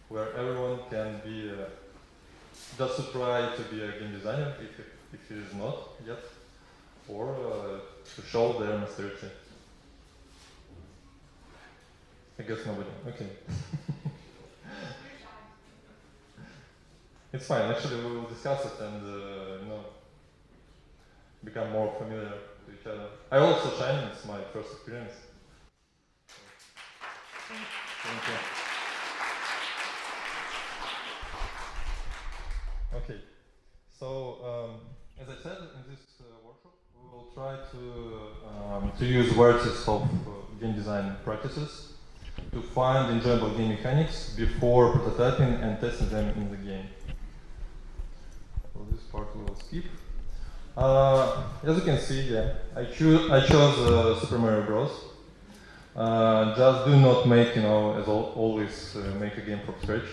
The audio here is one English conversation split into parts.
where everyone can be just to try to be a game designer if he is not yet, or to show their maturity. I guess nobody. Okay. It's fine. Actually, we will discuss it and become more familiar to each other. I also shine. It's my first experience. Thank you. Okay. So, as I said, in this workshop, we will try to use varieties of game design practices to find enjoyable game mechanics before prototyping and testing them in the game. So this part we will skip. As you can see, yeah, I chose Super Mario Bros. Just do not make, as always, make a game from scratch.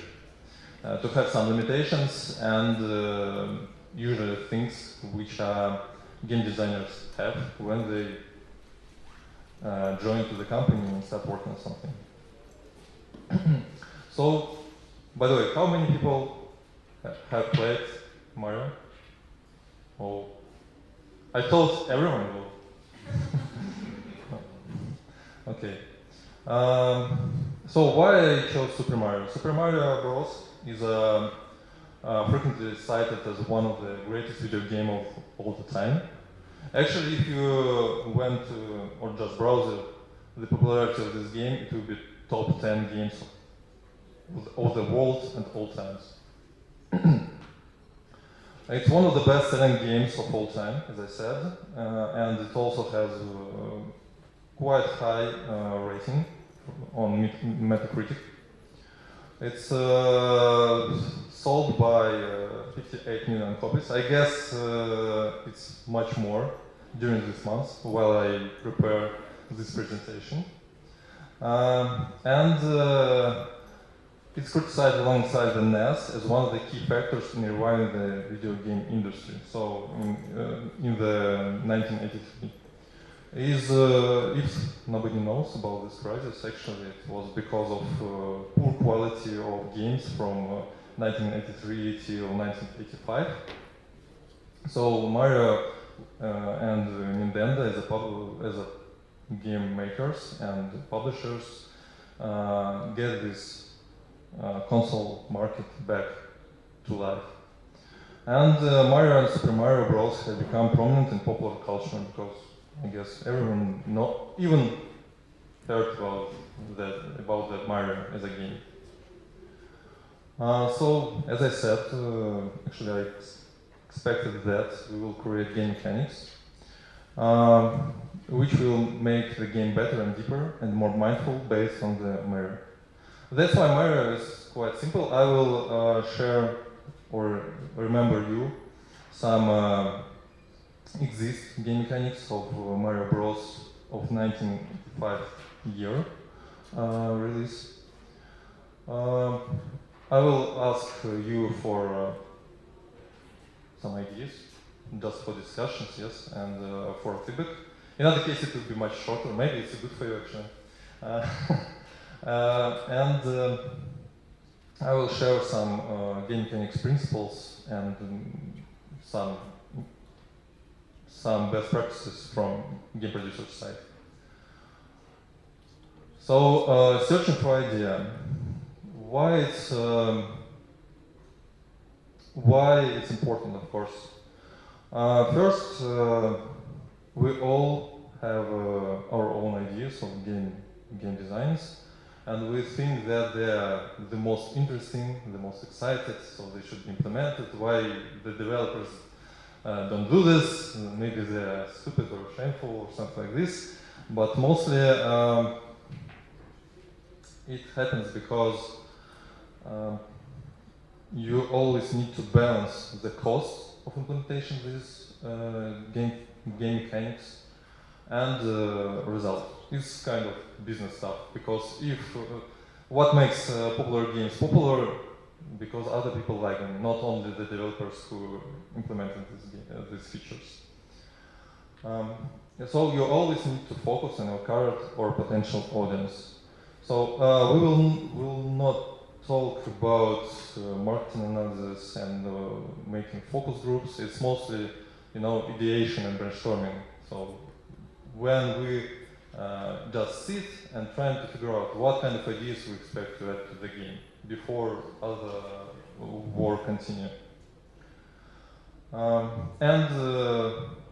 To have some limitations and usually things which game designers have when they join to the company and start working on something. So, by the way, how many people have played Mario? Oh, I thought everyone will. Okay. So why I chose Super Mario? Super Mario Bros. Is frequently cited as one of the greatest video games of all the time. Actually, if you went to, or just browse the popularity of this game, it will be top 10 games of the world and all times. It's one of the best-selling games of all time, as I said, and it also has quite high rating on Metacritic. It's sold by 58 million copies. I guess it's much more during this month while I prepare this presentation. It's criticized alongside the NES as one of the key factors in reviving the video game industry. So in the 1983. If nobody knows about this crisis, actually it was because of poor quality of games from 1983 till 1985. So Mario and Nintendo as a game makers and publishers get this console market back to life. And Mario and Super Mario Bros. Have become prominent in popular culture because I guess everyone even heard about that Mario as a game. So, as I said, actually I expected that we will create game mechanics, which will make the game better and deeper and more mindful based on the Mario. That's why Mario is quite simple. I will share or remember you some game mechanics of Mario Bros. Of 1985 year release. I will ask you for some ideas, just for discussions, yes, and for feedback. In other case, it will be much shorter. Maybe it's good for you actually. I will share some game mechanics principles and some best practices from game producer's side. So, searching for idea. Why it's important, of course. First, we all have our own ideas of game designs, and we think that they are the most interesting, the most excited, so they should be implemented. Why the developers don't do this? Maybe they are stupid or shameful or something like this. But mostly it happens because you always need to balance the cost of implementation of these game mechanics and result. It's kind of business stuff because if what makes popular games popular because other people like them, not only the developers who implemented these features. So you always need to focus on your current or potential audience. So we will not talk about marketing analysis and making focus groups. It's mostly, ideation and brainstorming. So when we just sit and trying to figure out what kind of ideas we expect to add to the game before other work continue.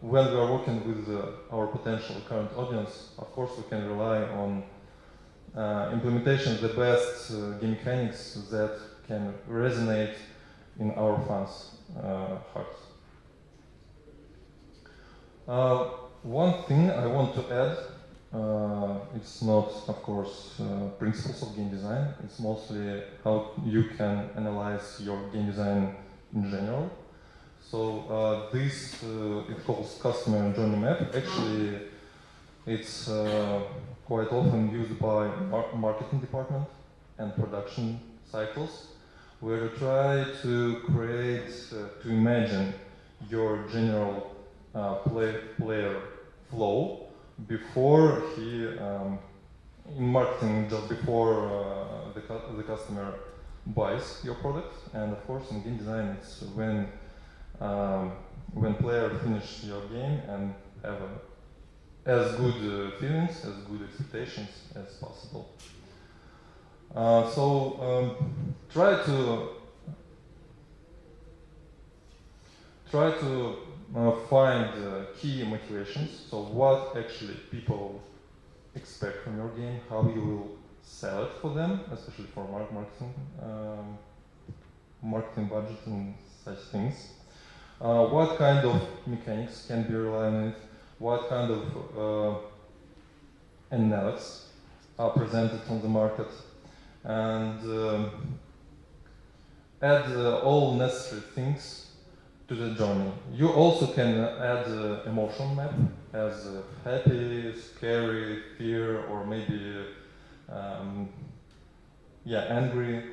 When we are working with our potential current audience, of course we can rely on implementation of the best game mechanics that can resonate in our fans' hearts. One thing I want to add, it's not, of course, principles of game design. It's mostly how you can analyze your game design in general. So this, it calls customer journey map. Actually, it's quite often used by marketing department and production cycles, where you try to create, to imagine your general player flow before he, in marketing, just before the customer buys your product. And of course, in game design, it's when player finish your game and have as good feelings, as good expectations as possible. Try to find key motivations. So what actually people expect from your game, how you will sell it for them, especially for marketing budget and such things. What kind of mechanics can be relied on it? What kind of analogs are presented on the market? And add all necessary things to the journey. You also can add emotion map as happy, scary, fear, or maybe angry.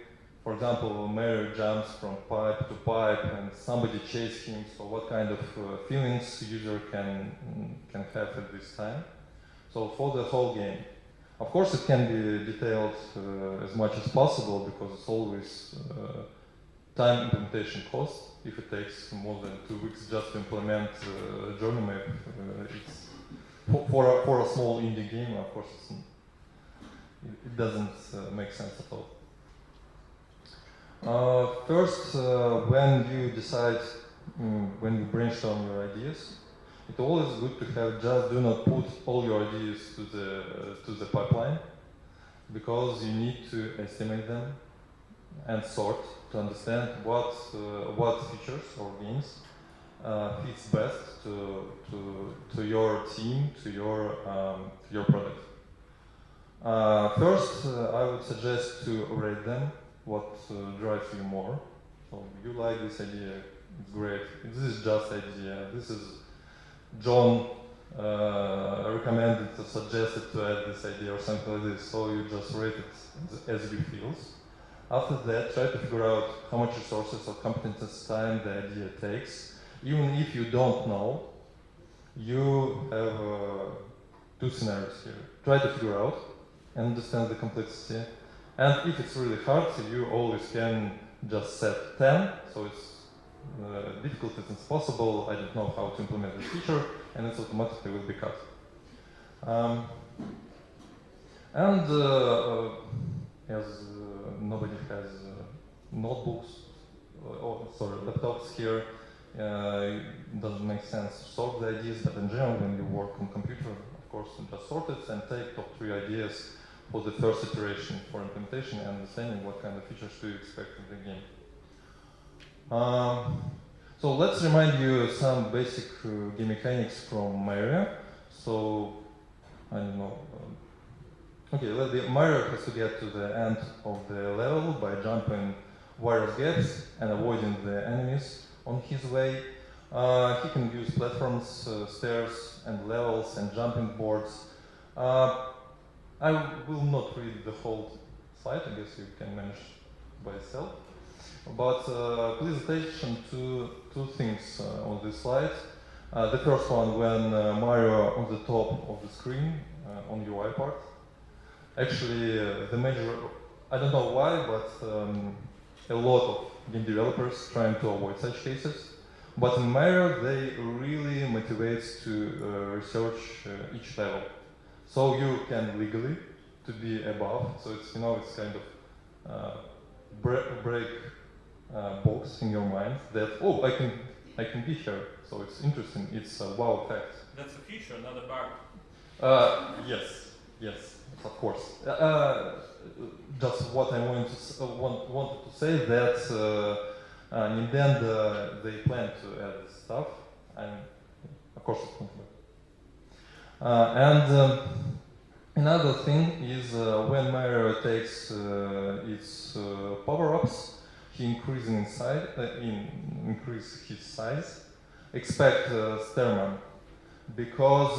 For example, Mario jumps from pipe to pipe and somebody chases him, so what kind of feelings user can have at this time. So for the whole game. Of course it can be detailed as much as possible, because it's always time implementation cost. If it takes more than 2 weeks just to implement a journey map, it's for a small indie game, of course it doesn't make sense at all. First, when you decide, when you brainstorm your ideas, it's always good to have just do not put all your ideas to the pipeline, because you need to estimate them and sort to understand what features or games fits best to your team, to your product. First, I would suggest to rate them. What drives you more? So you like this idea, it's great. This is just idea. This is John recommended or suggested to add this idea or something like this. So you just rate it as you feel. After that, try to figure out how much resources or competences time the idea takes. Even if you don't know, you have 2 scenarios here. Try to figure out and understand the complexity. And if it's really hard, you always can just set 10, so it's difficult as it's possible, I don't know how to implement this feature, and it automatically will be cut. As nobody has notebooks, laptops here, it doesn't make sense to sort the ideas, but in general, when you work on computer, of course, you just sort it and take top 3 ideas for the first iteration for implementation and understanding what kind of features do you expect in the game. So let's remind you some basic game mechanics from Mario. So, I don't know. Mario has to get to the end of the level by jumping various gaps and avoiding the enemies on his way. He can use platforms, stairs, and levels, and jumping boards. I will not read the whole slide, I guess you can manage by yourself. But please attention to 2 things on this slide. The first one, when Mario on the top of the screen, on UI part. Actually, the major I don't know why, but a lot of game developers trying to avoid such cases. But in Mario, they really motivates to research each level. So you can legally to be above. So it's, you know, it's kind of break box in your mind that, oh, I can be here. So it's interesting. It's a wow effect. That's a feature, not a bug. Yes, of course. Just what I wanted to say that Nintendo they plan to add stuff, and of course it's not bad. And another thing is when Mario takes its power-ups, he increase his size. Expect Sterman, because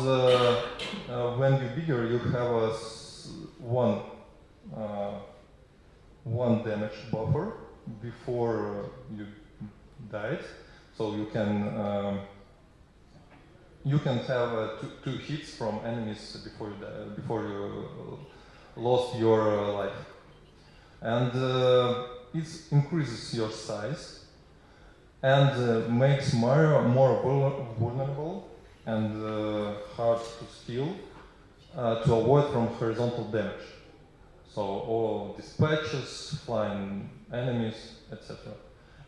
when you're bigger, you have a one damage buffer before you died, so you can have two hits from enemies before you lost your life, and it increases your size and makes Mario more vulnerable and hard to steal to avoid from horizontal damage. So all dispatches, flying enemies, etc.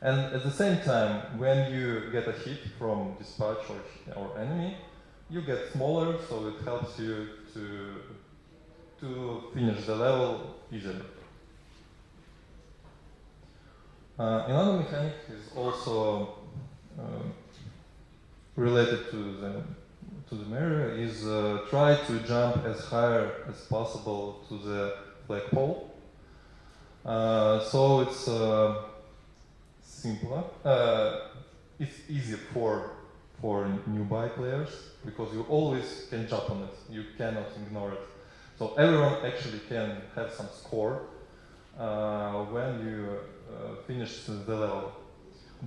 And at the same time, when you get a hit from dispatch or enemy, you get smaller, so it helps you to finish the level easily. Another mechanic is also related to the Mario is try to jump as high as possible to the flagpole. So it's simpler. It's easy for newbie players because you always can jump on it. You cannot ignore it. So everyone actually can have some score when you finish the level.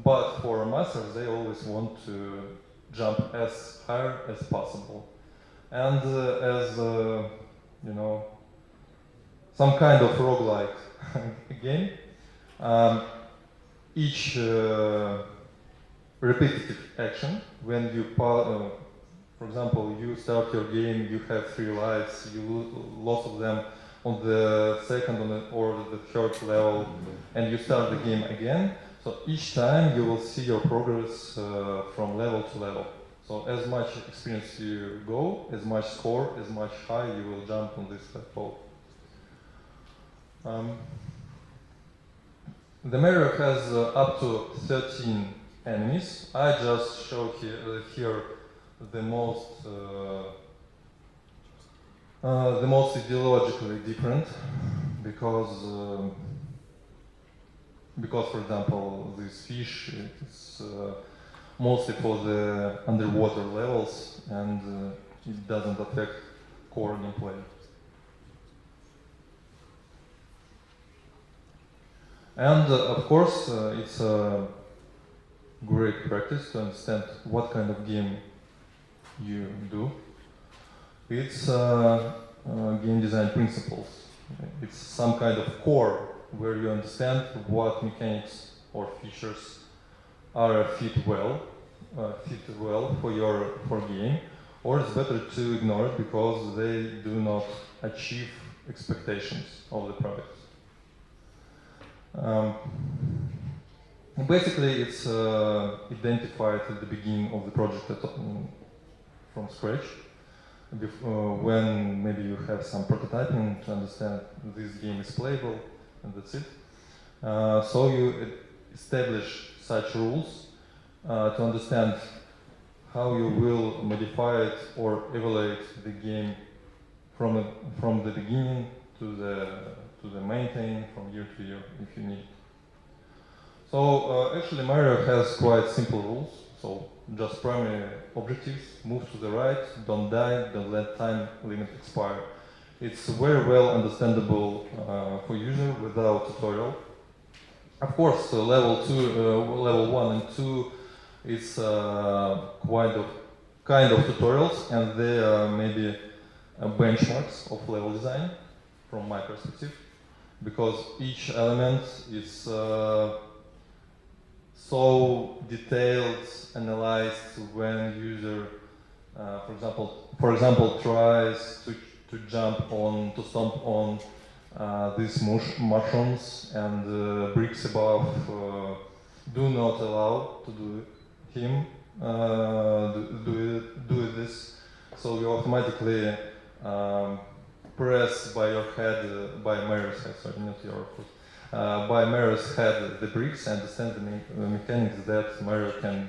But for masters, they always want to jump as high as possible. And as you know, some kind of roguelike game, each repetitive action, when you, for example, you start your game, you have 3 lives, you lost of them on the second or the third level, and you start the game again. So each time you will see your progress from level to level. So as much experience you go, as much score, as much high you will jump on this flagpole. The Mario has up to 13 enemies. I just show here the most ideologically different, because for example this fish is mostly for the underwater levels, and it doesn't affect core gameplay. And of course it's a great practice to understand what kind of game you do. It's game design principles. It's some kind of core where you understand what mechanics or features are fit well for game, or it's better to ignore it because they do not achieve expectations of the product. Basically, it's identified at the beginning of the project from scratch, when maybe you have some prototyping to understand this game is playable, and that's it. So you establish such rules to understand how you will modify it or evaluate the game from the beginning to the maintain from year to year if you need. So actually Mario has quite simple rules. So just primary objectives: move to the right, don't die, don't let time limit expire. It's very well understandable for user without tutorial. Of course, level 1 and 2 is kind of tutorials, and they are maybe benchmarks of level design from my perspective. because each element is so detailed, analyzed when user, for example, tries to jump on, to stomp on these mushrooms, and bricks above do not allow to do him do this. So you automatically press by your head, by Mario's head, sorry, not your foot, by Mario's head the bricks, and understand the mechanics that Mario can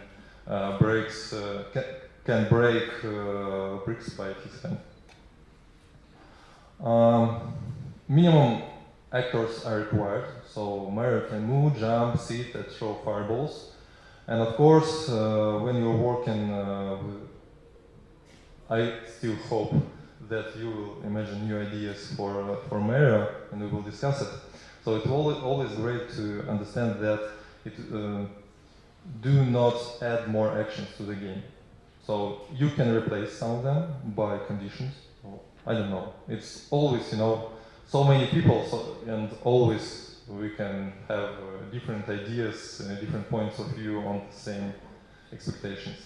can break bricks by his hand. Minimum actors are required, so Mario can move, jump, sit, and throw fireballs. And of course, when you're working with, I still hope that you will imagine new ideas for Mario, and we will discuss it. So it's always great to understand that it do not add more actions to the game. So you can replace some of them by conditions. I don't know. It's always, you know, so many people, and always we can have different ideas, different points of view on the same expectations.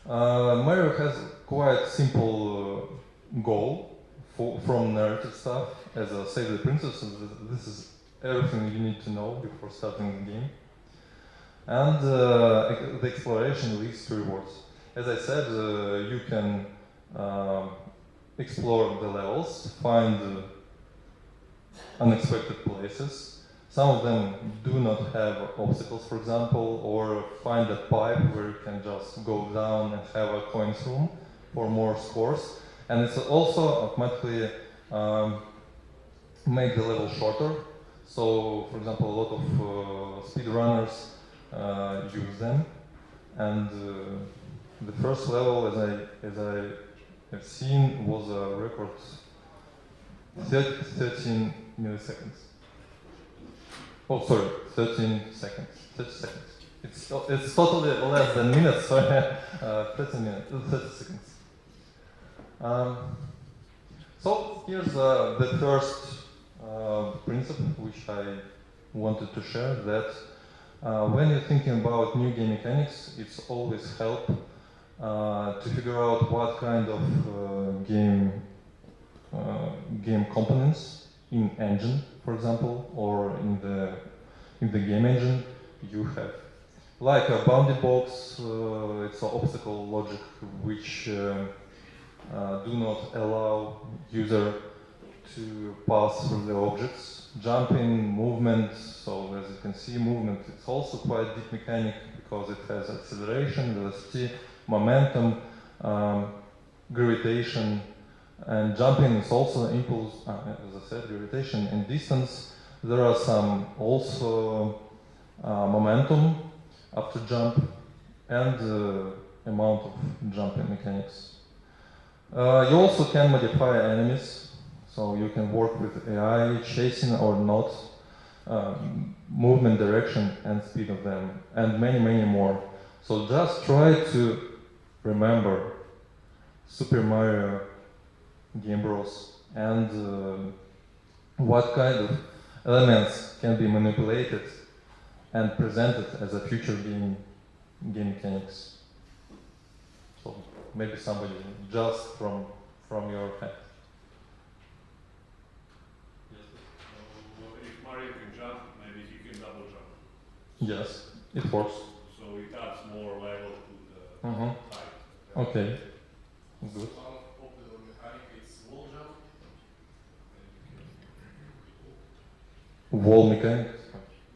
Mario has quite simple goal from narrative stuff as a save the princess. This is everything you need to know before starting the game. And the exploration leads to rewards. As I said, you can explore the levels, find unexpected places. Some of them do not have obstacles, for example, or find a pipe where you can just go down and have a coins room for more scores. And it's also automatically make the level shorter. So, for example, a lot of speedrunners use them. And the first level, as I have seen, was a record 13 milliseconds. Oh, sorry, 13 seconds. 30 seconds. It's totally less than minutes, sorry. 30 seconds. So here's the first principle which I wanted to share, that when you're thinking about new game mechanics, it's always help to figure out what kind of game components in engine, for example, or in the game engine you have. Like a bounding box, it's an obstacle logic which do not allow user to pass through the objects. Jumping, movement, so as you can see, movement is also quite deep mechanic because it has acceleration, velocity, momentum, gravitation, and jumping is also impulse, as I said, gravitation and distance. There are some also momentum after jump and amount of jumping mechanics. You also can modify enemies, so you can work with AI, chasing or not, movement direction and speed of them, and many, many more. So just try to remember Super Mario, Game Bros, and what kind of elements can be manipulated and presented as a future game mechanics. So maybe somebody just from your head. If Mario can jump, maybe he can double jump. Yes, it works. So it adds more level to the height. Okay, good. One popular mechanic is wall jump. Wall mechanic?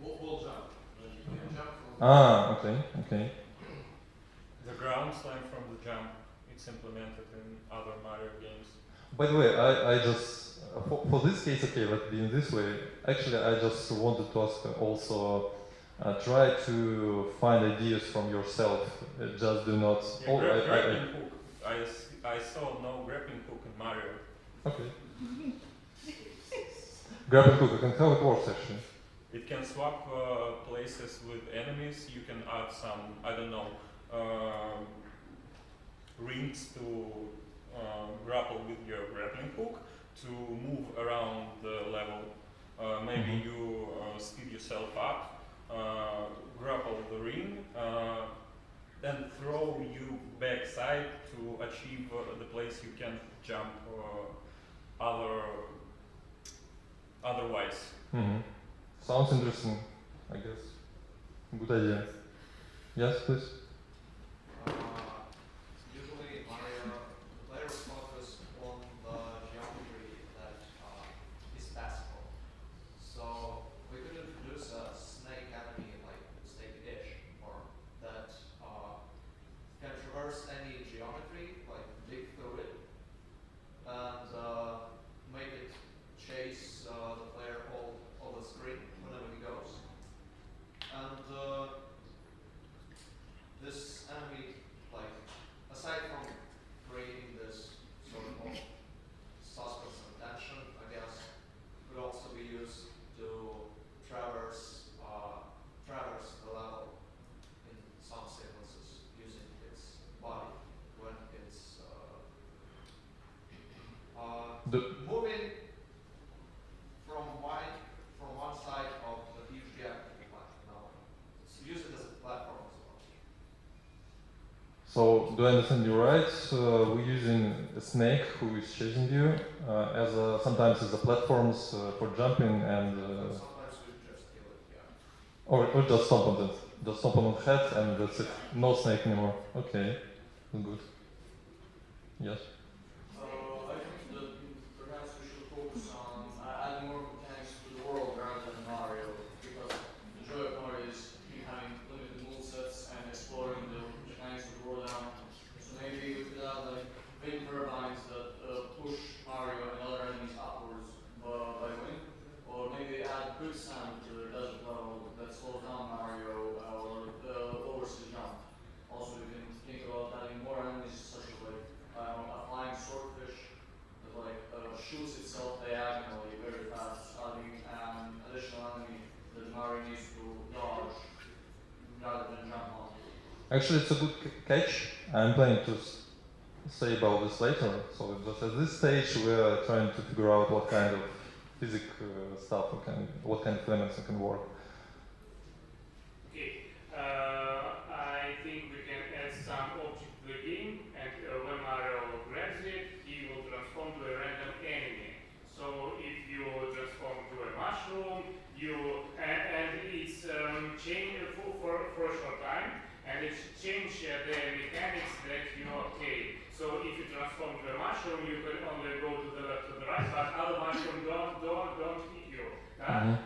Wall jump. You can jump from Okay. The ground slam from the jump, it's implemented in other Mario games. By the way, I just, for this case, okay, let it be in this way. Actually, I just wanted to ask also, try to find ideas from yourself. Just do not. Yeah, grappling hook. I saw no grappling hook in Mario. Okay. Grappling hook, how it works actually? It can swap places with enemies. You can add some, I don't know, rings to grapple with your grappling hook, to move around the level. Maybe you speed yourself up, grapple the ring, then throw you backside to achieve the place you can jump otherwise. Sounds interesting, I guess. Good idea. Yes, please. Usually, the players focus on the geometry that is passable. So we could introduce a snake enemy like snake dish, or that can traverse any geometry, like dig through it, and make it chase the player all the screen whenever he goes. And this enemy, like, aside from creating this sort of suspense and tension, I guess, could also be used to traverse the level in some sequences using its body when it's moving from one side of the huge gap to another. It's used as a platform as well. So, do I understand you right? We're using a snake who is chasing you sometimes as a platforms for jumping and. Sometimes we just kill it, yeah. Or just stomp on it. Just stomp on the head and that's it. No snake anymore. Okay, good. Yes. I think that perhaps we should focus on adding more mechanics to the world rather than Mario, because the joy of Mario is having limited movesets and exploring the mechanics of the world around him. So maybe we could add like wind turbines that push Mario and other enemies upwards by wind, or maybe add quicksand to the desert level that slows down Mario or lowers his jump. Also, we can think about adding more enemies such as like a flying swordfish that like shoots itself diagonally very fast, adding an additional enemy that Mario needs to dodge rather than jump onto. Actually, it's a good catch. I'm planning to say about this later. So just at this stage, we are trying to figure out what kind of physics stuff, what kind of elements can work. Okay, I think we can add some object to the game, and when Mario grabs it, he will transform to a random enemy. So if you transform to a mushroom, and it's change for a short time, and it's change the mechanics that you okay. So if you transform to a mushroom, you can only go to the left or the right, but other mushrooms don't hit you. And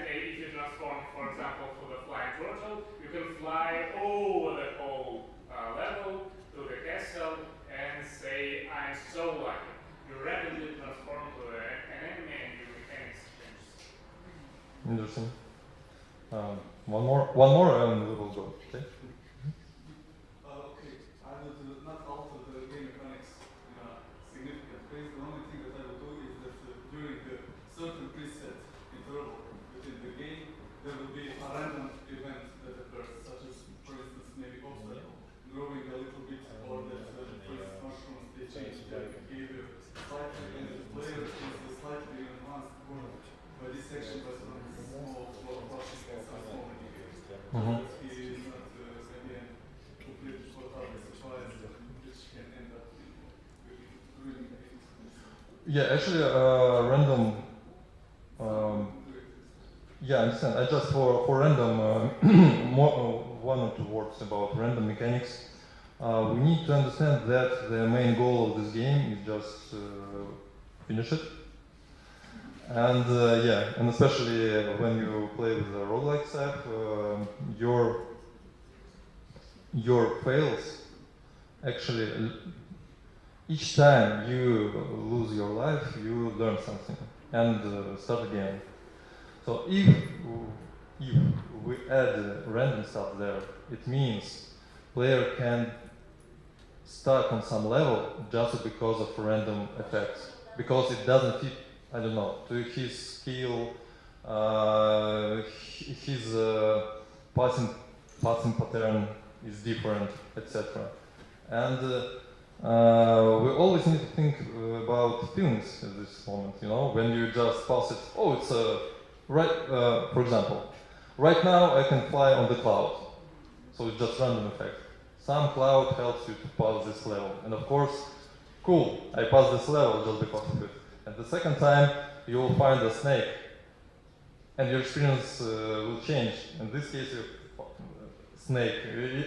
if you transform, for example, for the flying turtle, you can fly over the whole level to the castle and say, "I'm so lucky." You randomly transform to an enemy and your mechanics changes. Interesting. One more, and we will go. Okay. Okay, I would not alter the game mechanics in a significant way. The only thing that I will do is that during a certain preset interval within the game, there will be a random event that occurs, such as, for instance, maybe obstacle growing a little bit, or that first mushrooms they change their behavior slightly, and the player is slightly enhanced by this section by some small brushing and some small behaviors. That he is not again completely totally surprised, which can end up ruining things. Yeah, actually, random. Yeah, I understand. I just for random, one or two words about random mechanics. We need to understand that the main goal of this game is just finish it. And yeah, and especially when you play with the roguelike stuff, your fails actually each time you lose your life, you learn something and start again. So if we add random stuff there, it means player can stuck on some level just because of random effects, because it doesn't fit, I don't know, to his skill, his passing pattern is different, etc. And we always need to think about feelings at this moment, you know, when you just pass it, oh, it's for example, right now I can fly on the cloud, so it's just random effect. Some cloud helps you to pass this level, and of course, cool, I passed this level just because of it. And the second time, you will find a snake, and your experience will change. In this case, you snake,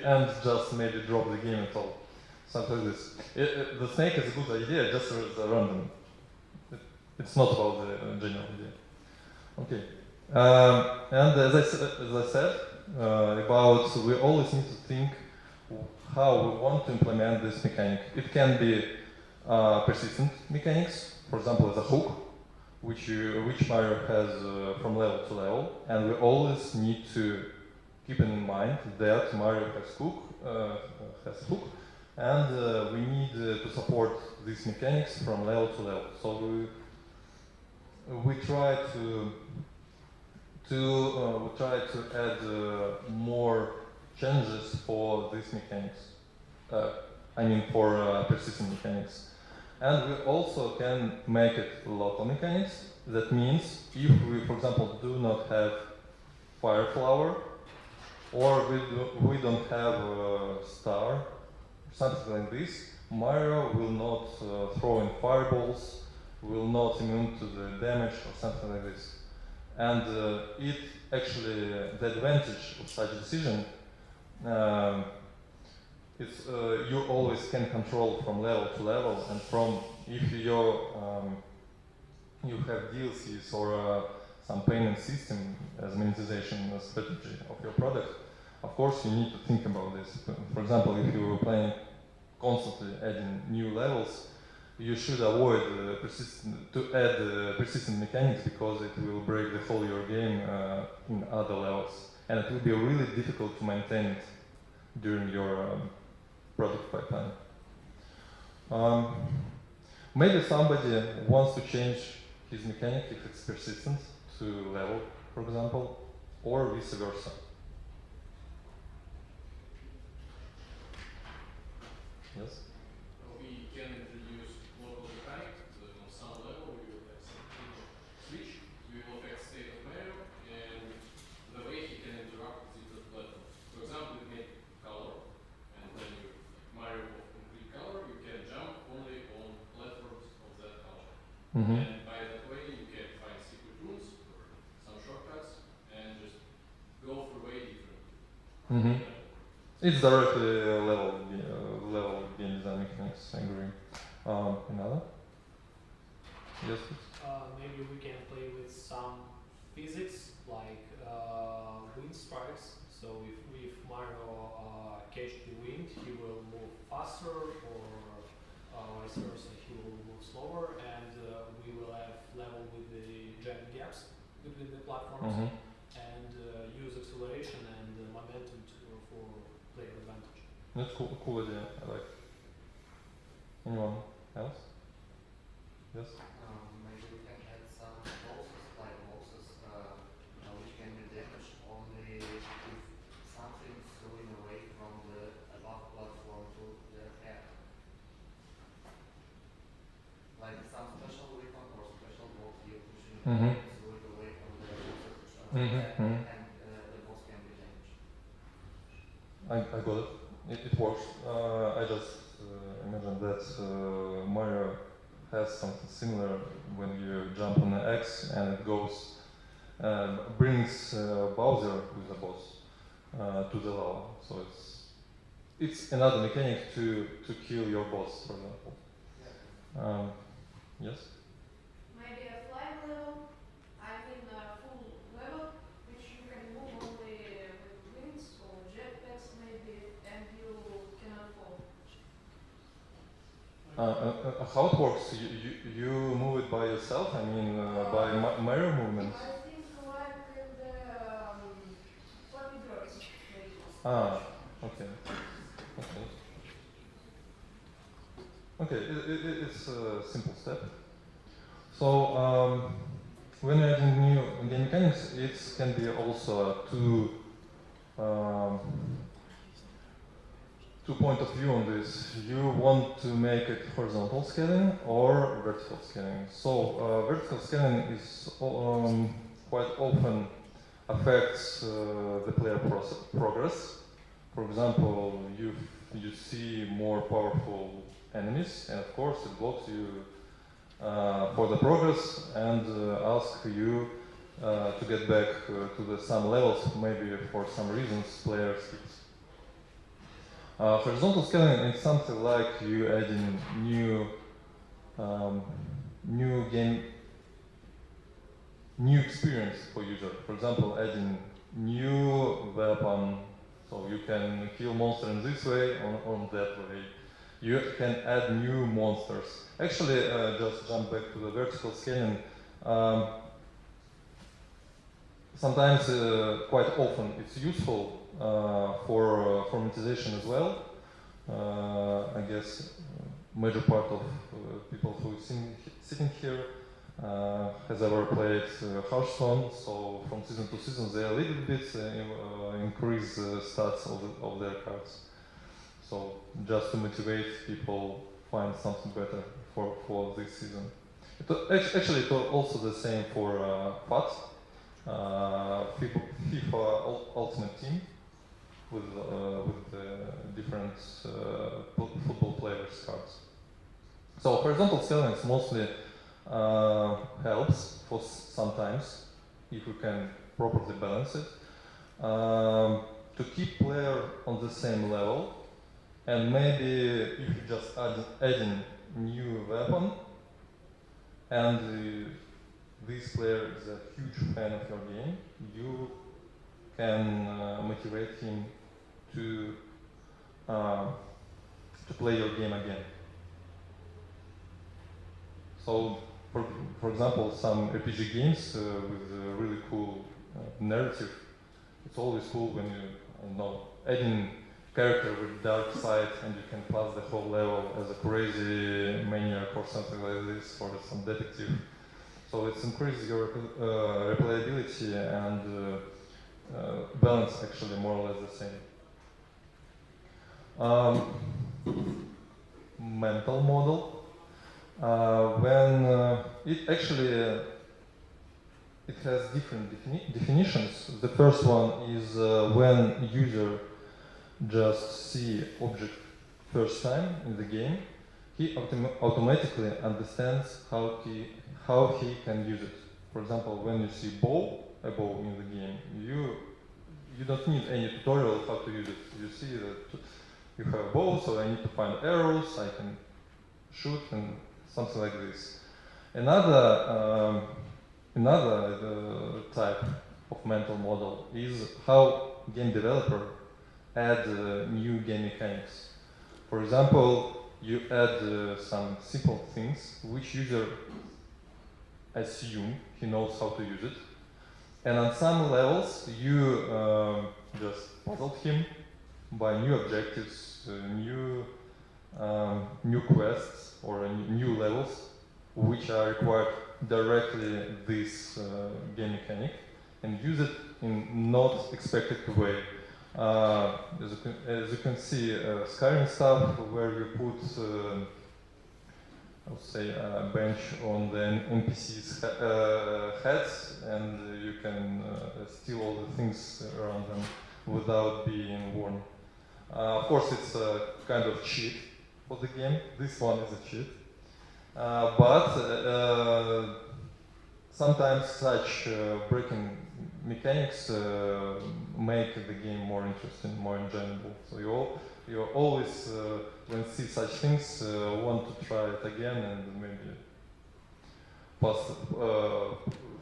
and just maybe drop the game at all. Something like this. The snake is a good idea, just as a random. It's not about the general idea. Okay. And as I said, about we always need to think how we want to implement this mechanic. It can be persistent mechanics, for example, as a hook, which Mario has from level to level, and we always need to keep in mind that Mario has hook, and we need to support these mechanics from level to level. So we try to add more changes for these mechanics. I mean for persistent mechanics. And we also can make it local mechanics. That means if we, for example, do not have fire flower, or we don't have a star, something like this, Mario will not throw in fireballs, will not immune to the damage or something like this. And it actually, the advantage of such a decision, it's you always can control from level to level, and from if you have DLCs or some payment system as monetization strategy of your product, of course you need to think about this. For example, if you are playing constantly adding new levels, you should avoid persistent mechanics, because it will break the whole your game in other levels, and it will be really difficult to maintain it during your product pipeline. Maybe somebody wants to change his mechanic if it's persistent to level, for example, or vice versa. Yes? We can introduce local mechanic. On some level, we will have some switch. We will affect state of Mario and the way he can interact with the platform. For example, we make color, and when you Mario of complete color, you can jump only on platforms of that color. And by that way, you can find secret rooms or some shortcuts and just go through way different. It's directly level game design mechanics, I agree. Another? Yes, please. Maybe we can play with some physics, like wind strikes. So if Mario catch the wind, he will move faster, or vice versa, he will move slower, and we will have level with the giant gaps between the platforms, and use acceleration and momentum for player advantage. That's cool idea, I like it. Anyone else? Yes? Maybe we can add some bosses, which can be damaged only if something is going away from the above platform to the head. Like some special weapon or special boss you're pushing throw it away from the head, and the boss can be damaged. I got it. It works. I just imagine that Mario has something similar when you jump on the X and it goes, brings Bowser, who is a boss, to the lava. So it's another mechanic to kill your boss, for example. Yes? Maybe a flying level, I mean a full level, which you can move only with wings or jetpacks maybe, and you cannot fall. How it works? You move it by yourself? I mean, by Mario movements? I think like in the Flappy Birds, maybe. Okay. Okay, it's a simple step. So, when you're adding new game mechanics, it can be also two point of view on this. You want to make it horizontal scaling or vertical scaling. So vertical scaling is quite often affects the player progress. For example, you see more powerful enemies, and of course it blocks you for the progress and asks you to get back to the some levels, maybe for some reasons player skips. Horizontal scaling is something like you adding new experience for user. For example, adding new weapon, so you can kill monster in this way or that way. You can add new monsters. Actually, just jump back to the vertical scaling. Sometimes, quite often, it's useful for monetization as well. I guess major part of people who is sitting here has ever played Hearthstone, so from season to season they a little bit increase stats of their cards. So just to motivate people find something better for this season. Actually, it's also the same for FAT, FIFA Ultimate Team, with different football players' cards. So horizontal scaling is mostly helps for sometimes, if you can properly balance it, to keep player on the same level, and maybe if you just adding new weapon, and this player is a huge fan of your game, you can motivate him to play your game again. So, for example, some RPG games with a really cool narrative, it's always cool when you adding character with dark side and you can pass the whole level as a crazy maniac or something like this, or some detective. So it increases your replayability and balance actually more or less the same. Mental model. When it actually it has different definitions. The first one is when user just see object first time in the game, he automatically understands how he can use it. For example, when you see a bow in the game, you don't need any tutorial how to use it. You see that you have a bow, so I need to find arrows, I can shoot and something like this. Another type of mental model is how game developer add new game mechanics. For example, you add some simple things which user assume he knows how to use it, and on some levels you just puzzle him by new objectives, new quests or new levels which are required directly this game mechanic, and use it in not expected way. As you can see, Skyrim stuff where you put, I would say, a bench on the NPC's heads, and you can steal all the things around them without being warned. Of course, it's a kind of cheat for the game. This one is a cheat. But sometimes such breaking mechanics make the game more interesting, more enjoyable. So you always, when you see such things, want to try it again and maybe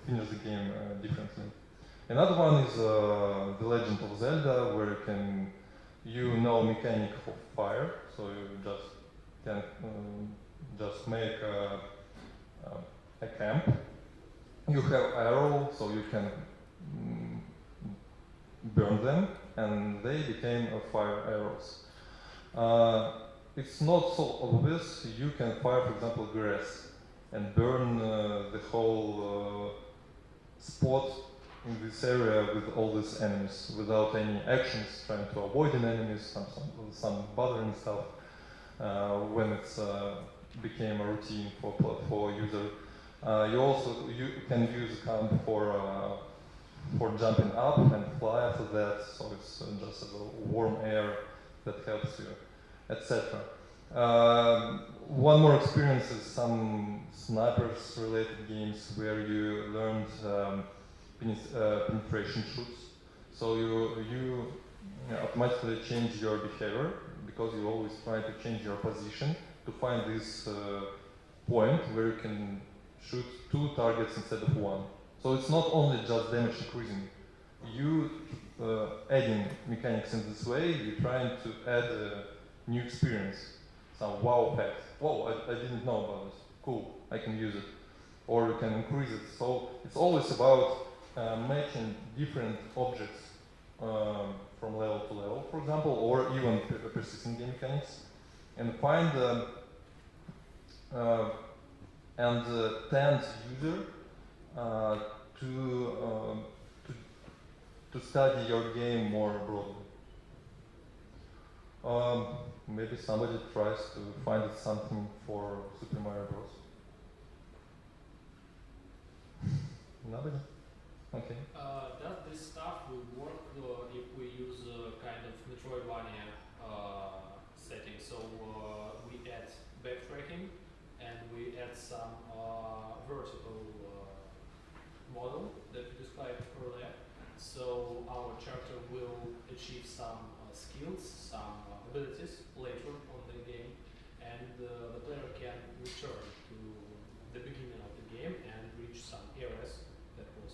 finish the game differently. Another one is The Legend of Zelda, where you know mechanic of fire, so you just can just make a camp. You have arrow, so you can burn them, and they became fire arrows. It's not so obvious. You can fire, for example, grass and burn the whole spot in this area with all these enemies without any actions, trying to avoid an enemies, some bothering stuff. When it's became a routine for user, you can use camp for jumping up and fly after that. So it's just a warm air that helps you, etc. One more experience is some snipers related games where you learned penetration shoots. So you automatically change your behavior because you always try to change your position to find this point where you can shoot 2 targets instead of 1. So it's not only just damage increasing. You adding mechanics in this way, you're trying to add a new experience, some wow effect. Whoa, I didn't know about this. Cool, I can use it. Or you can increase it. So it's always about making different objects from level to level, for example, or even persistent game mechanics, and find and tend user to study your game more broadly. Maybe somebody tries to find something for Super Mario Bros. Nobody? Okay. Does this stuff will work if we use kind of Metroidvania setting? So we add backtracking and we add some vertical model that we described earlier. So our character will achieve some skills, some abilities later on the game, and the player can return to the beginning of the game and reach some areas that was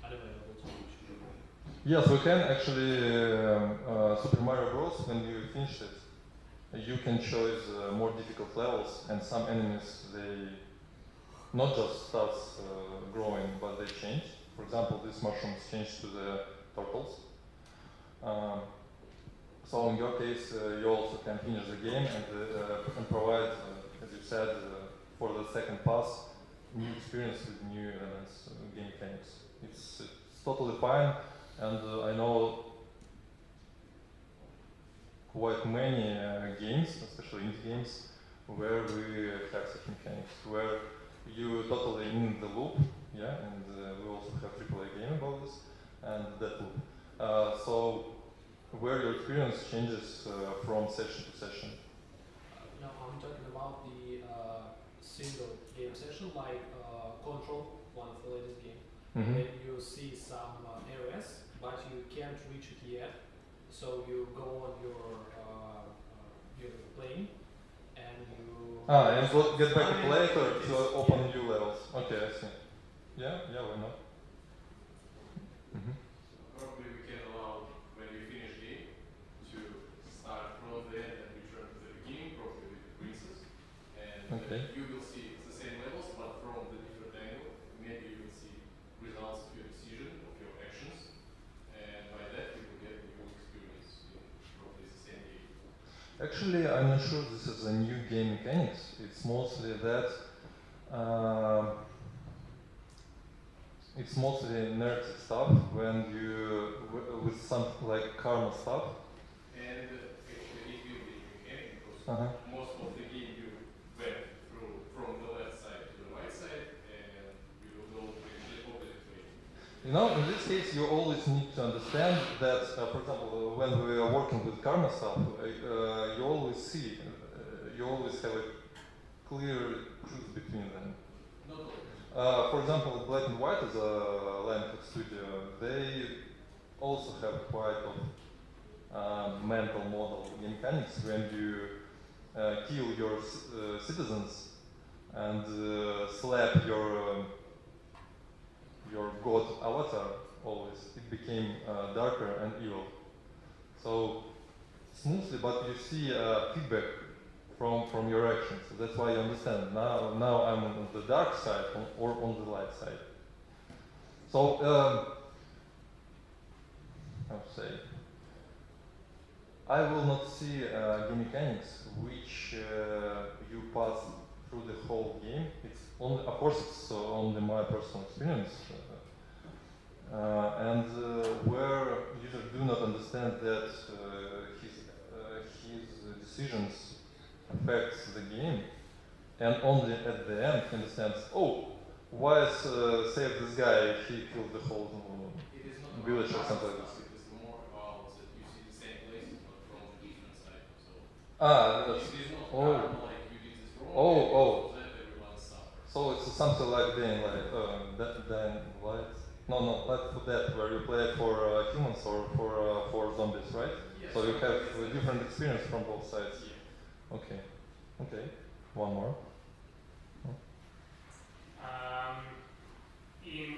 unavailable to reach. Yes, we can actually, Super Mario Bros., when you finish it, you can choose more difficult levels, and some enemies, they not just starts growing, but they change. For example, these mushrooms change to the turtles. So in your case, you also can finish the game and provide, as you said, for the second pass, new experience with new elements, game mechanics. It's totally fine, and I know quite many games, especially indie games, where we have such mechanics, where you totally in the loop, yeah, and we also have AAA game about this, and that loop. So where your experience changes from session to session. No, I'm talking about the single game session, like Control, one of the latest games. Mm-hmm. When you see some areas, but you can't reach it yet, so you go on your plane and you. And get back later to open new levels. Okay, I see. Yeah, why not? Mm-hmm. Probably we can allow when we finish game to start from there and return to the beginning, probably with the princess, and Okay. you will see the same levels, but from the different angle. Maybe you will see results of your decision, of your actions, and by that you will get the whole experience in probably the same game. Actually, I'm not sure this is a new game mechanics. It's mostly that it's mostly narrative stuff when you with something like karma stuff. And actually it will be mechanic because most of the game you went through from the left side to the right side, and you will go the opposite way. You know, in this case, you always need to understand that, for example, when we are working with karma stuff, you always see, you always have a clear truth between them. Not always. For example, Black and White is a Lionhead studio. They also have quite of mental model mechanics when you kill your citizens and slap your god avatar. Always it became darker and evil. So smoothly, but you see feedback from your actions. So that's why you understand. Now I'm on the dark side or on the light side. So how to say? I will not see game mechanics which you pass through the whole game. It's only, of course, it's only my personal experience. and where users do not understand that his decisions affects the game, and only at the end he understands, oh, why save this guy if he killed the whole It is not village or about something like stuff, this. it is more about that you see the same places but from a different side. So That's, it is not oh, karma like you did this wrong Oh, and oh. because of that everyone suffers. so it's something like Dying Light, Dying Light. No, Light for Death, where you play for humans or for zombies, right? Yes, So you have a exactly. different experience from both sides. Yeah. Okay, okay. One more. In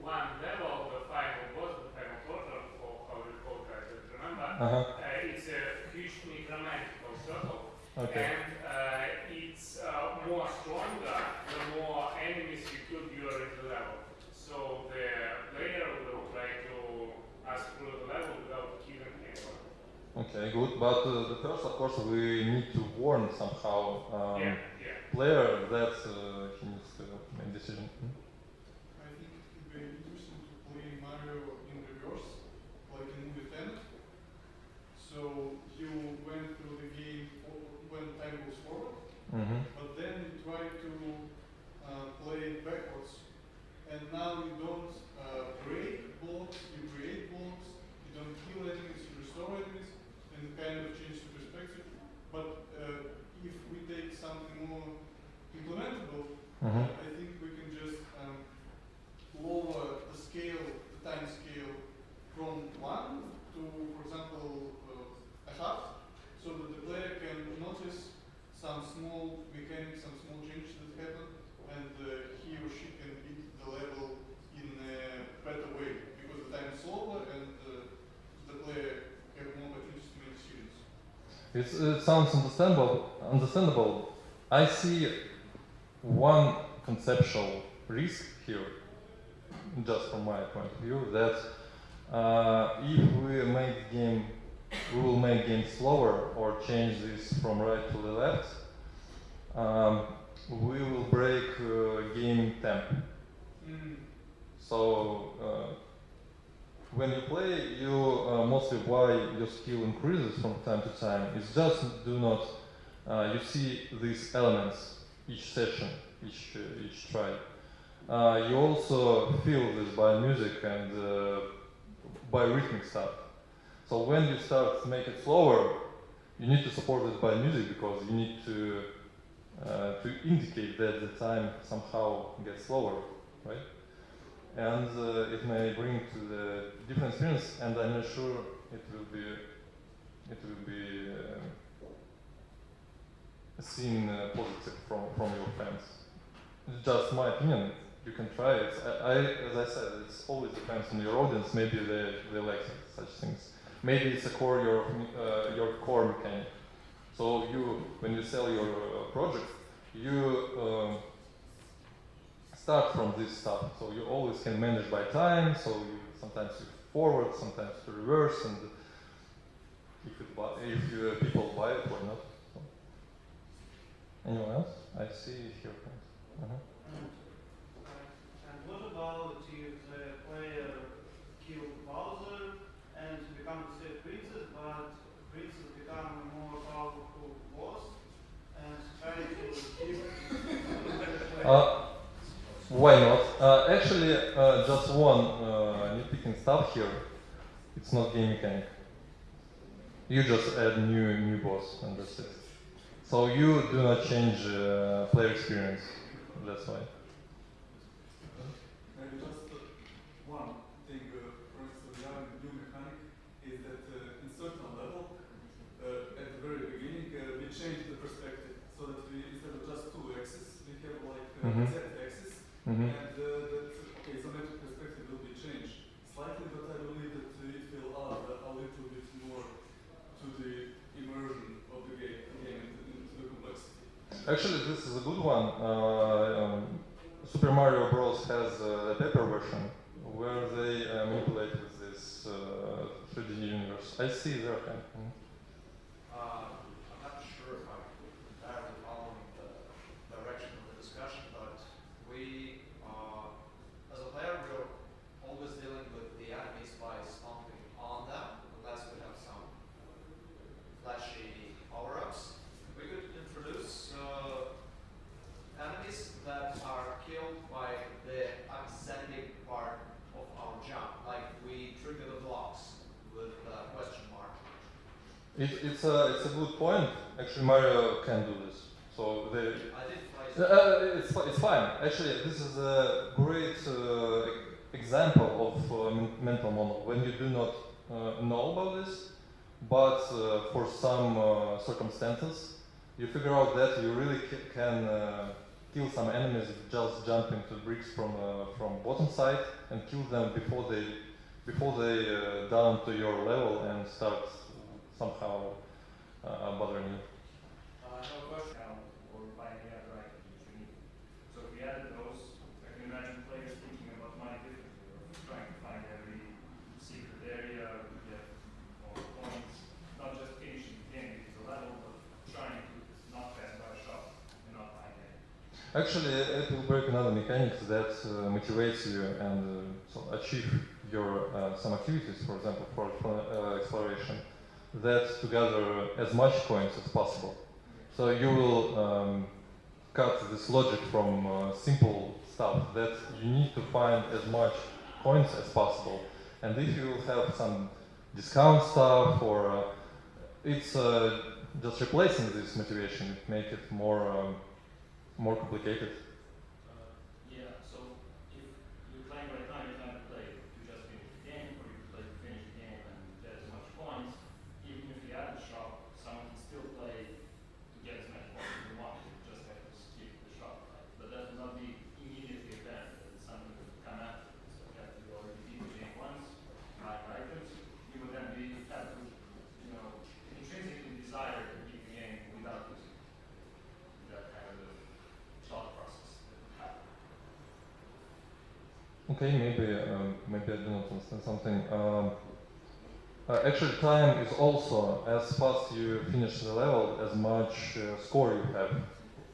one level, the final boss, the final portal, or how you call it, I don't remember, it's a huge necromantical circle, Okay. and it's more stronger the more enemies you kill during the level. So the player will try to pass through the level without killing anyone. Okay, good. But the first, of course, we need to warn somehow Yeah. player that he needs to make decision. I think it would be interesting to play Mario in reverse, like in movie Tenet. So you went through the game when time goes forward, but then you try to play backwards. And now you don't break blocks, you create blocks, you don't kill enemies, you restore enemies, and kind of change the perspective. But if we take something more implementable, I think we can just lower the scale, the time scale from 1 to, for example, a half, so that the player can notice some small mechanics, some small changes that happen, and he or she can beat the level in a better way, because the time is slower and the player have more opportunities to make decisions. It sounds understandable. I see one conceptual risk here, just from my point of view, that if we will make game slower or change this from right to the left, we will break game temp. So when you play, you mostly why your skill increases from time to time. It's just do not you see these elements each session, each try. You also feel this by music and by rhythmic stuff. So when you start to make it slower, you need to support it by music because you need to indicate that the time somehow gets slower, right? And it may bring to the different experience, and I'm not sure it will be seen positive from your fans. It's just my opinion. You can try it. As I said, it always depends on your audience. Maybe they like such things. Maybe it's a core your core mechanic. So when you sell your project, you start from this stuff. So you always can manage by time. So sometimes you forward, sometimes to reverse, and if people buy it, why not? So. Anyone else? I see here. And what about if the player killed Bowser and become the safe princess, but princess become a more powerful boss and try to keep Why not? Actually, just one nitpicking stuff here. It's not game mechanic. You just add new boss and that's it. So you do not change player experience. That's why. Maybe just one thing, for instance, regarding new mechanic is that in certain level, at the very beginning, we changed the perspective so that we instead of just two axes, we have like z-axis, and that isometric perspective will be changed slightly, but I believe that it will add a little bit more to the immersion of the game into the complexity. Actually, this is a good one. Super Mario Bros. Has a paper version where they manipulate with this 3D universe. I see their hand. I'm not sure if I'm entirely following the direction of the discussion, but we, as a player, we're always dealing with It's a good point. Actually, Mario can do this. So I did twice. it's fine. Actually, this is a great example of mental model when you do not know about this, but for some circumstances, you figure out that you really can kill some enemies just jumping to bricks from bottom side and kill them before they down to your level and start somehow bothering you. I have a question or by any other items which you need. So if we added those, I can imagine players thinking about money differently, or trying to find every secret area, get more points, not just finishing the game because the level, but trying to not pass by a shop and not find any. Actually, it will break another mechanic that motivates you and so achieve your some activities, for example, for exploration, that to gather as much coins as possible. So you will cut this logic from simple stuff that you need to find as much coins as possible. And if you have some discount stuff or it's just replacing this motivation, it makes it more complicated. Yeah, so if you claim right now you're trying to play to just finish the game, or you play to finish the game and get as much points, even if you add the shop, someone can still play to get as many points as they want. You just have to skip the shop, right? But that will not be immediately apparent. It's something that will come after. So you have to already beat the game once, buy items. You would then have to, intrinsically desire to beat the game without losing. That kind of thought process that would happen. Okay, maybe I do not understand something. Actually, time is also as fast you finish the level, as much score you have.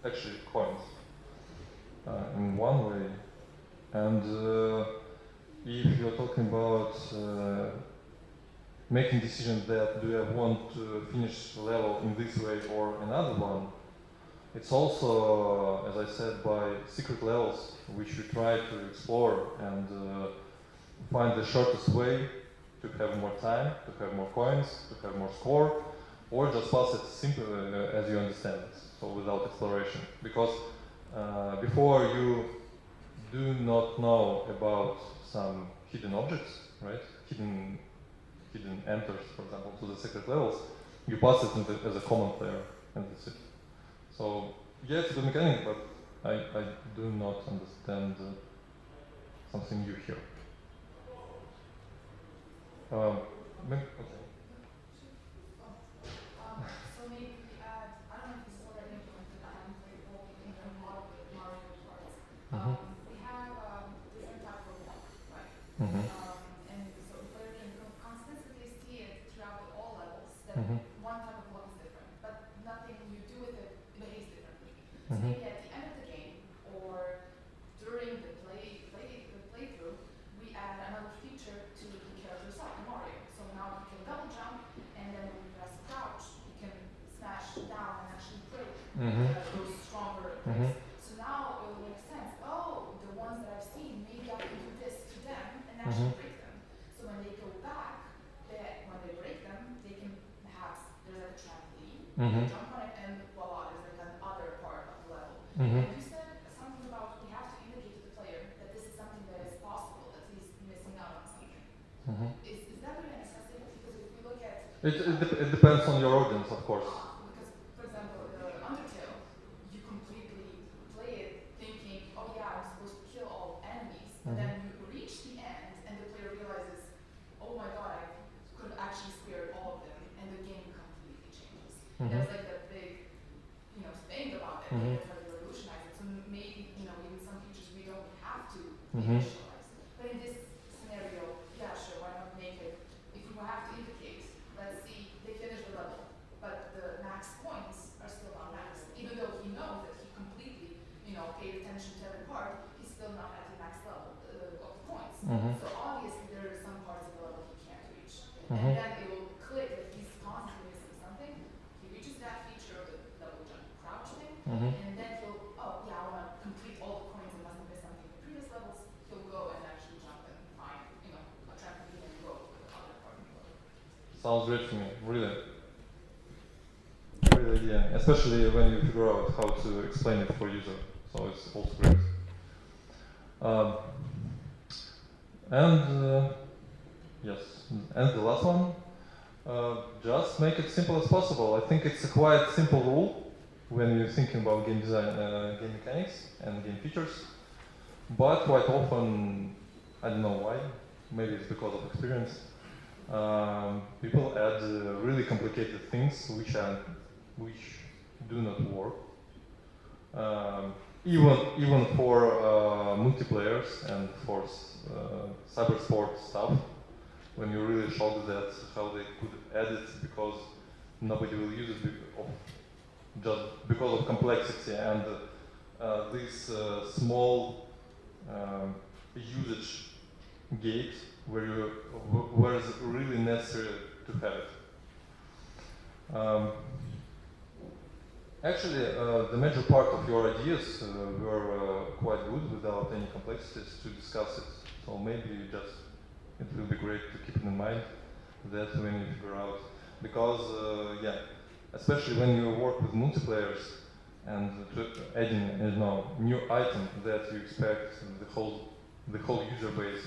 Actually, coins. In one way, and if you're talking about making decisions that do I want to finish the level in this way or another one, it's also, as I said, by secret levels which you try to explore and find the shortest way to have more time, to have more coins, to have more score, or just pass it simply as you understand it, so without exploration. Because before you do not know about some hidden objects, right? Hidden enters, for example, to the secret levels, you pass it as a common player, and that's it. So, yeah, it's a good mechanic, but I do not understand something new here. Okay. So maybe we add, I don't know if this is already implemented, I haven't played all in a lot of the Mario parts. We have different type of block, right? And so the player can constantly see it throughout all levels that one type of block is different, but nothing you do with it behaves differently. So maybe at the end of the game or during the playthrough, we add another feature to the character itself, Mario. So now you can double jump, and then when you press crouch, you can smash down and actually break those stronger breaks. So now it will make sense. Oh, the ones that I've seen, maybe I can do this to them and actually break them. So when they go back, when they break them, they can perhaps, there's like a trampoline, they jump on it, and voila, there's like another part of the level. And you said something about we have to indicate to the player that this is something that is possible, that he's missing out on something. Is that really a necessity? Because if we look at It depends on your audience, of course. because, for example, the Undertale, you completely play it thinking, oh yeah, I'm supposed to kill all enemies, and then you reach the end, and the player realizes, oh my god, I could have actually spared all of them, and the game completely changes. There's like that big, thing about it, they try to revolutionize it. So maybe, even some features we don't have to initialize. But in this scenario, yeah, sure, why not make it, if we have to indicate, let's see, they finish the level, but the max points are still not max. Even though he knows that he completely, paid attention to every part, he's still not at the max level of the points. So obviously there are some parts of the level he can't reach. And then it will click that he's constantly missing something. He reaches that feature of the double jump crouch thing, and then he'll, oh yeah, I want to complete all the coins and must have missed something in the previous levels. He'll go and actually jump and find, a trampoline and go to the other part of the level. Sounds great to me, really. good idea, especially when you figure out how to explain it for user. So it's also great. And yes, and the last one, just make it simple as possible. I think it's a quite simple rule when you're thinking about game design, game mechanics and game features. But quite often, I don't know why, maybe it's because of experience, people add really complicated things which do not work. Even for multiplayers and for cyber sport stuff, when you're really shocked that how they could add it because nobody will use it just because of complexity and this small usage gate where it's really necessary to have it. Actually, the major part of your ideas were quite good without any complexities to discuss it. So maybe it will be great to keep in mind that when you figure out, because yeah, especially when you work with multiplayers and adding new item that you expect the whole user base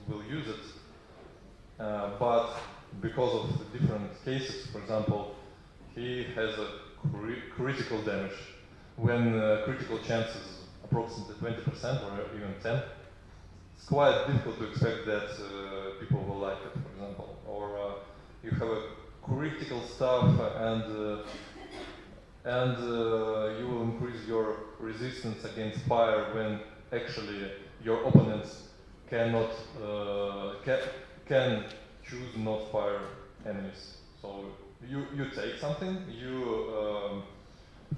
will use it, but because of the different cases, for example, he has a critical damage when critical chance is approximately 20% or even 10. It's quite difficult to expect that people will like it, for example, or you have a critical stuff and you will increase your resistance against fire when actually your opponents can choose not fire enemies. So you take something, you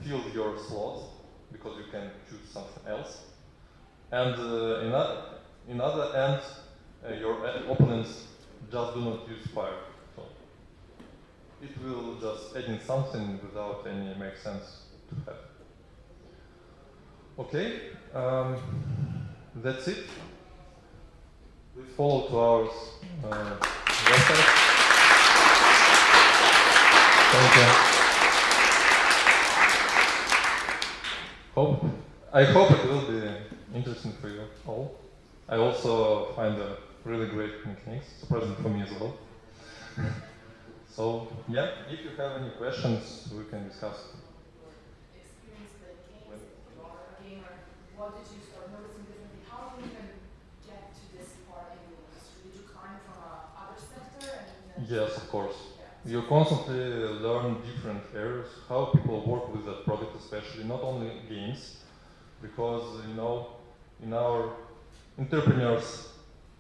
fill your slots because you can choose something else, and in other end, your opponents just do not use fire. So it will just add in something without any make sense to have. Okay, that's it. Please follow to our website. Thank you. I hope it will be interesting for you all. I also find a really great mechanics, surprising for me as well. So yeah, if you have any questions, we can discuss. Experience playing games, you are a gamer. What did you start noticing differently? How did you even get to this part in the industry? Did you climb from other sector and then? Yes, of course. Yeah. You constantly learn different areas, how people work with that product, especially not only games, because in our entrepreneurs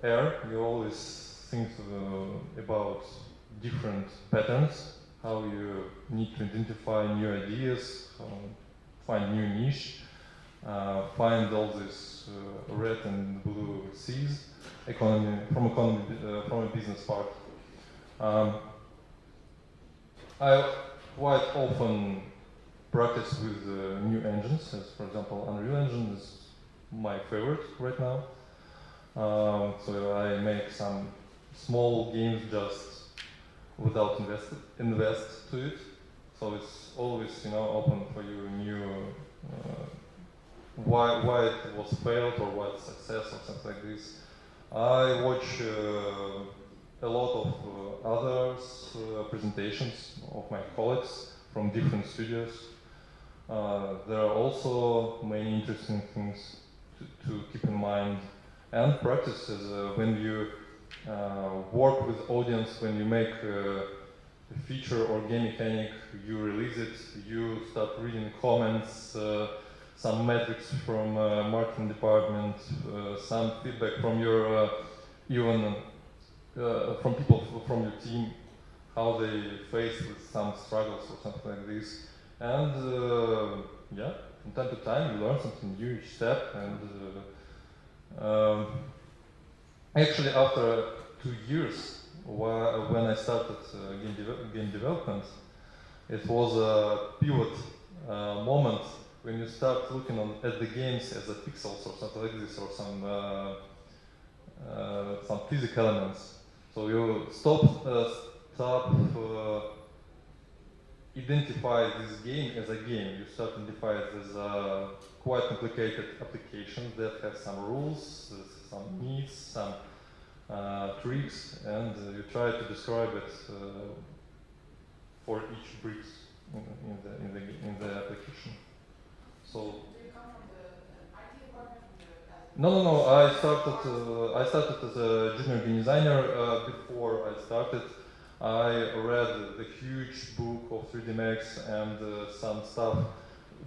era, you always think about different patterns, how you need to identify new ideas, find new niche, find all these red and blue seas, from a business part. I quite often practice with new engines, as for example, Unreal Engine is my favorite right now. So I make some small games just without invest to it. So it's always open for you new why it was failed or why it's success or something like this. I watch a lot of others presentations of my colleagues from different studios. There are also many interesting things to keep in mind, and practices when you work with audience, when you make a feature or game mechanic, you release it, you start reading comments, some metrics from marketing department, some feedback from your from people from your team, how they face with some struggles or something like this. And yeah, from time to time you learn something new each step. And actually, after 2 years, when I started game development, it was a pivot moment when you start looking at the games as a pixels or something like this, or some physical elements. So you stop identify this game as a game. You start to identify it as a quite complicated application that has some rules, some needs, some tricks, and you try to describe it for each bricks in the application. So. Do you come from the IT department? No. I started as a junior game designer. Before I started, I read the huge book of 3D Max and some stuff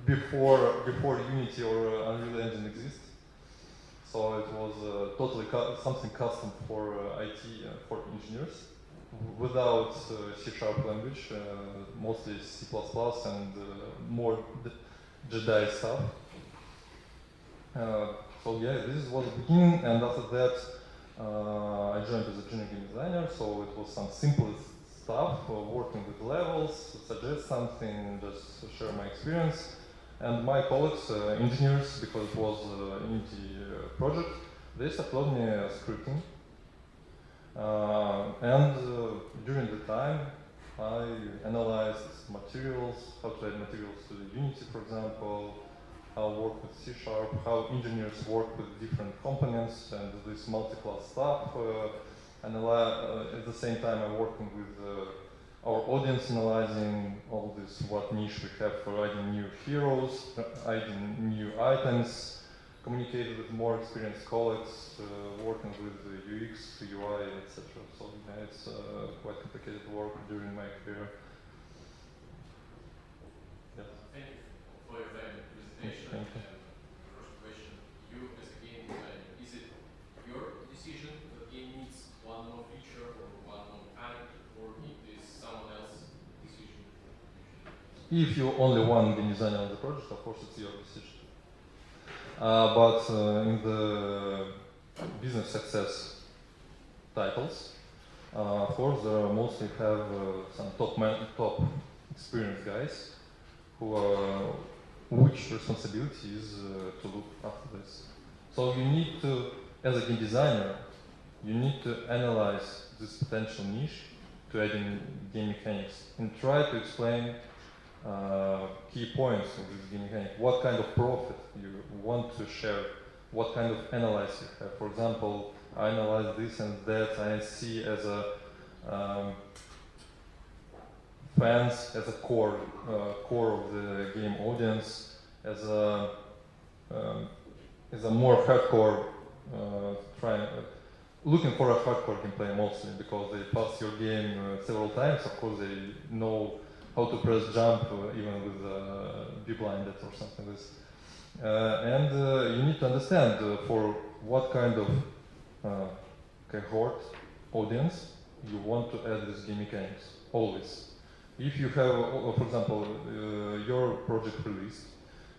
before Unity or Unreal Engine exists. So it was totally something custom for IT for engineers, without C# language, mostly C++ and more Jedi stuff. So yeah, this was the beginning, and after that I joined as a junior game designer, so it was some simple stuff, working with levels, suggest something, just share my experience. And my colleagues, engineers, because it was a Unity project, they supplied me scripting. During the time, I analyzed materials, how to add materials to the Unity, for example, how work with C#, how engineers work with different components and this multi-class stuff. At the same time, I'm working with our audience, analyzing all this, what niche we have for adding new heroes, adding new items, communicating with more experienced colleagues, working with the UX, UI, etc. So yeah, it's quite complicated work during my career. Yes. Thank you for your valuable presentation. Thank you. First question, you as a game designer, is it your decision that game needs one more feature or one more mechanic, or it is someone else's decision? If you're only one game designer on the project, of course it's your decision. But in the business success titles, of course, there are mostly have some top experienced guys who are, which responsibility is to look after this. So you need to, as a game designer, you need to analyze this potential niche to add in game mechanics and try to explain key points of this game mechanic. What kind of profit you want to share, what kind of analysis you have. For example, I analyze this and that, I see as a fans as a core of the game audience, as a more hardcore looking for a hardcore gameplay mostly, because they pass your game several times. Of course, they know how to press jump even with be blinded or something like this. You need to understand for what kind of cohort audience you want to add this game mechanics, always. If you have, for example, your project released,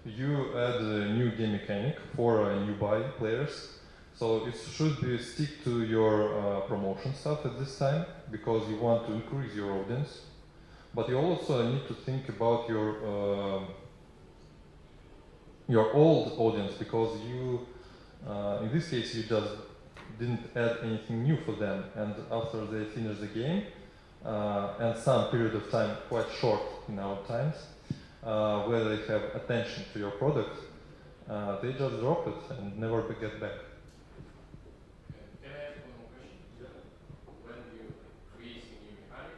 you add a new game mechanic for new buy players, so it should be stick to your promotion stuff at this time, because you want to increase your audience. But you also need to think about your old audience, because you, in this case, you just didn't add anything new for them, and after they finish the game, and some period of time, quite short in our times, where they have attention to your product, they just drop it and never get back. Can I ask one more question? Yeah. When you create a new mechanic,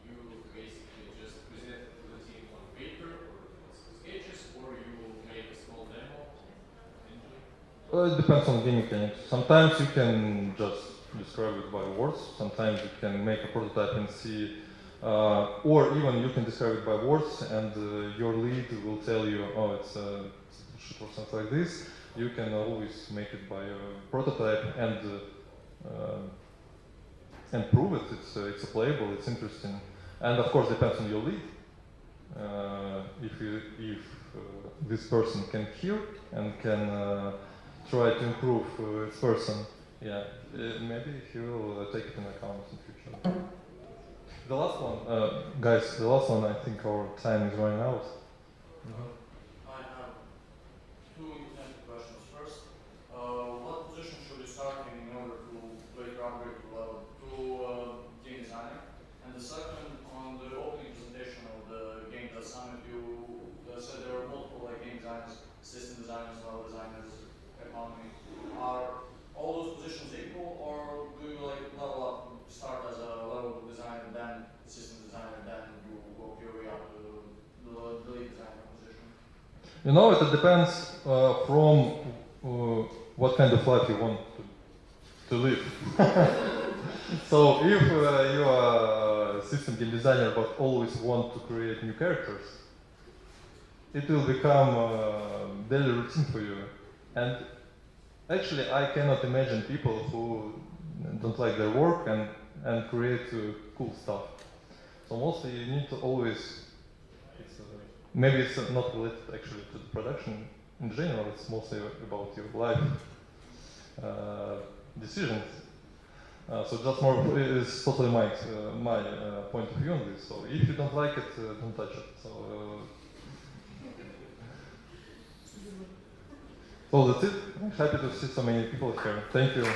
you basically just present it to the team on paper or sketches, or you make a small demo? It depends on game mechanics. Sometimes you can just describe it by words. Sometimes you can make a prototype and see, or even you can describe it by words, and your lead will tell you, oh, it's shit or something like this. You can always make it by a prototype and prove it. It's playable, it's interesting, and of course depends on your lead. If this person can hear and can try to improve its person, yeah, maybe he will take it into account in the future. The last one, guys, the last one, I think our time is running out. I have two independent questions. First, what position should you start in order to later upgrade to level 2 game designer? And the second, on the opening presentation of the game You know, it depends from what kind of life you want to live. So if you are a system game designer but always want to create new characters, it will become a daily routine for you. And actually, I cannot imagine people who don't like their work and create cool stuff. So mostly you need to always, maybe it's not related actually to the production in general, it's mostly about your life decisions. So just more is totally my point of view on this. So if you don't like it, don't touch it. So that's it. I'm happy to see so many people here. Thank you.